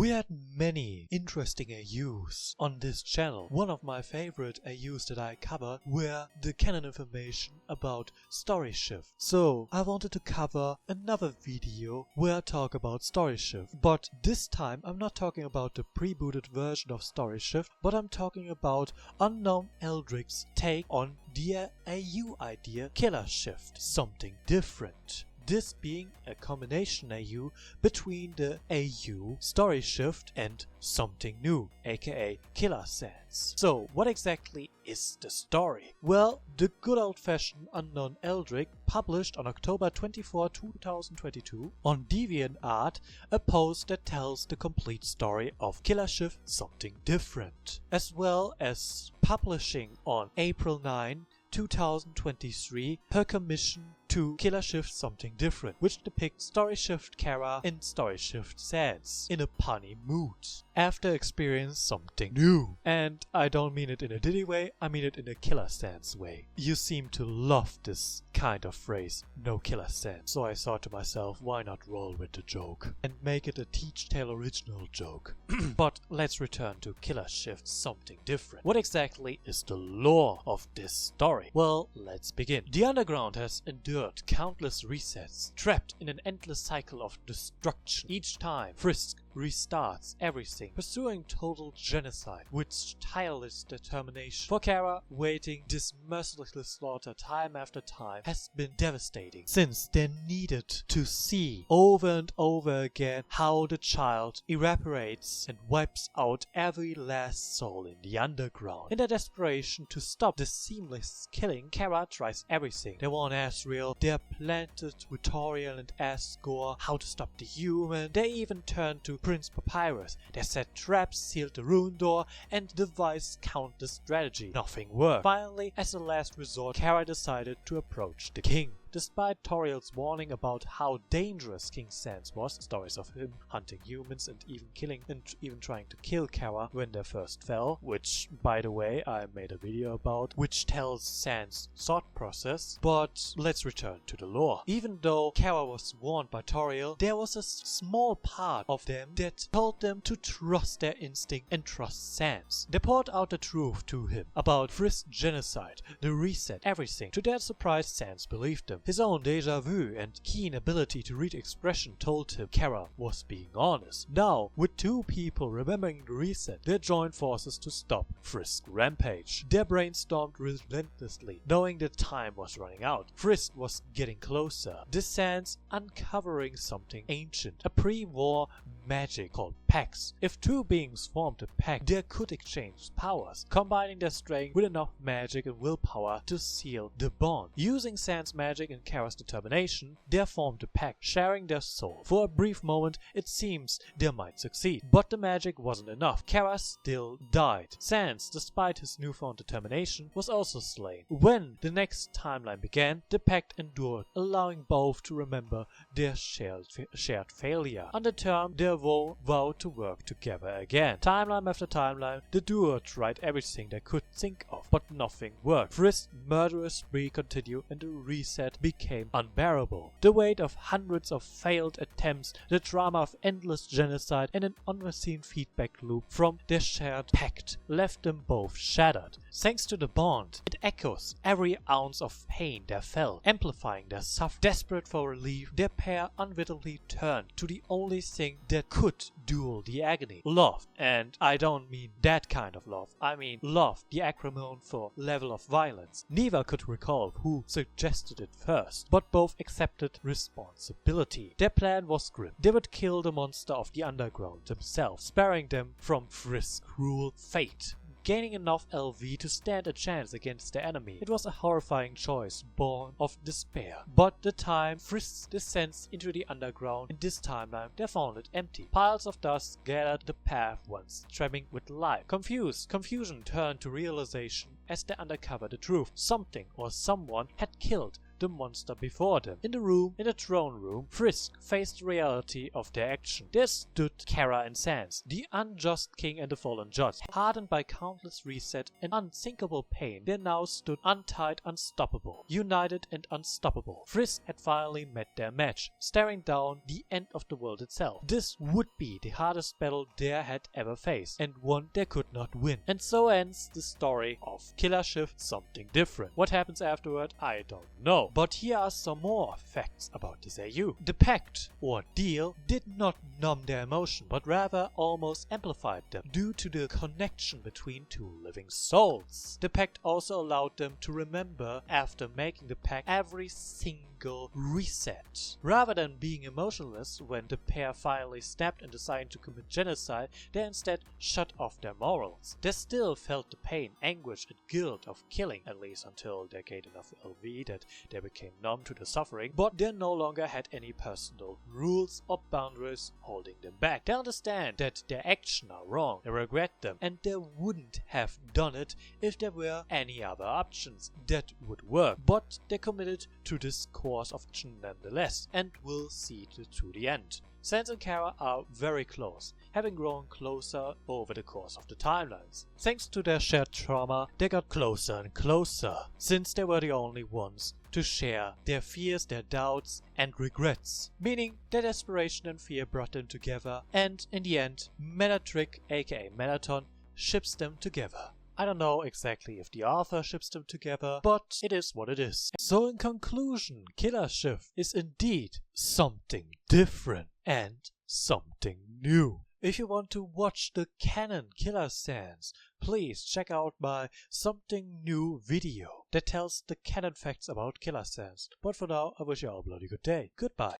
We had many interesting AUs on this channel. One of my favorite AUs that I covered were the canon information about story shift. So I wanted to cover another video where I talk about story shift. But this time I'm not talking about the pre-booted version of story shift, but I'm talking about UnknownEldritch's take on the AU idea Killershift, something different. This being a combination AU between the AU story shift and something new, aka Killer Sans. So what exactly is the story? Well, the good old-fashioned UnknownEldritch published on October 24, 2022 on DeviantArt a post that tells the complete story of Killershift Something Different, as well as publishing on April 9, 2023 her commission to Killershift Something Different, which depicts story shift Cara and story shift Sans in a punny mood after experiencing something new. And I don't mean it in a Diddy way, I mean it in a Killer Sans way. You seem to love this kind of phrase, no Killer Sans. So I thought to myself, why not roll with the joke and make it a Teach Tale original joke. But let's return to Killershift Something Different. What exactly is the lore of this story? Well, let's begin. The underground has endured countless resets, trapped in an endless cycle of destruction. Each time, Frisk restarts everything, pursuing total genocide with tireless determination. For Cara, waiting this merciless slaughter time after time has been devastating, since they needed to see over and over again how the child evaporates and wipes out every last soul in the underground. In their desperation to stop this seamless killing, Cara tries everything. They want Asriel, they are planted tutorial and ask Gore how to stop the human, they even turn to Prince Papyrus. They set traps, sealed the rune door, and devised countless strategy. Nothing worked. Finally, as a last resort, Cara decided to approach the king. Despite Toriel's warning about how dangerous King Sans was, stories of him hunting humans and even trying to kill Cara when they first fell, which, by the way, I made a video about, which tells Sans' thought process. But let's return to the lore. Even though Cara was warned by Toriel, there was a small part of them that told them to trust their instinct and trust Sans. They poured out the truth to him about Frisk's genocide, the reset, everything. To their surprise, Sans believed them. His own deja vu and keen ability to read expression told him Cara was being honest. Now, with two people remembering the reset, they joined forces to stop Frisk's rampage. They brainstormed relentlessly, knowing that time was running out. Frisk was getting closer. The Sans uncovering something ancient, a pre-war magic called pacts. If two beings formed a pact, they could exchange powers, combining their strength with enough magic and willpower to seal the bond. Using Sans' magic and Cara's determination, they formed a pact, sharing their soul. For a brief moment, it seems they might succeed, but the magic wasn't enough. Cara still died. Sans, despite his newfound determination, was also slain. When the next timeline began, the pact endured, allowing both to remember their shared failure. Undetermined, they vowed to work together again. Timeline after timeline, the duo tried everything they could think of, but nothing worked. Frisk's murderous spree continued and the reset became unbearable. The weight of hundreds of failed attempts, the drama of endless genocide, and an unforeseen feedback loop from their shared pact left them both shattered. Thanks to the bond, it echoes every ounce of pain they felt, amplifying their suffering. Desperate for relief, their pair unwittingly turned to the only thing that could duel the agony: love. And I don't mean that kind of love, I mean love, the acronym for level of violence. Neither could recall who suggested it first, but both accepted responsibility. Their plan was grim. They would kill the monster of the underground themselves, sparing them from Frisk's cruel fate. Gaining enough LV to stand a chance against their enemy. It was a horrifying choice, born of despair. But the time Frisk descends into the underground, in this timeline they found it empty. Piles of dust gathered the path once streaming with light. Confusion turned to realization as they uncovered the truth. Something or someone had killed the monster before them. In the throne room, Frisk faced the reality of their action. There stood Cara and Sans, the unjust king and the fallen judge. Hardened by countless reset and unthinkable pain, they now stood untied, unstoppable, united and unstoppable. Frisk had finally met their match, staring down the end of the world itself. This would be the hardest battle they had ever faced, and one they could not win. And so ends the story of Killershift Something Different. What happens afterward, I don't know. But here are some more facts about this AU. The pact, or deal, did not numb their emotion, but rather almost amplified them due to the connection between two living souls. The pact also allowed them to remember after making the pact every single reset. Rather than being emotionless when the pair finally snapped and decided to commit genocide, they instead shut off their morals. They still felt the pain, anguish and guilt of killing, at least until they gained enough LV that they became numb to the suffering, but they no longer had any personal rules or boundaries holding them back. They understand that their actions are wrong, they regret them, and they wouldn't have done it if there were any other options that would work. But they committed to this course of action nonetheless, and will see it to the end. Sans and Cara are very close, having grown closer over the course of the timelines. Thanks to their shared trauma, they got closer and closer, since they were the only ones to share their fears, their doubts and regrets, meaning their desperation and fear brought them together, and in the end, Mellatrick aka Melaton ships them together. I don't know exactly if the author ships them together, but it is what it is. So in conclusion, Killershift is indeed something different and something new. If you want to watch the canon Killer Sans, please check out my Something New video that tells the canon facts about Killer Sans. But for now, I wish you all a bloody good day. Goodbye.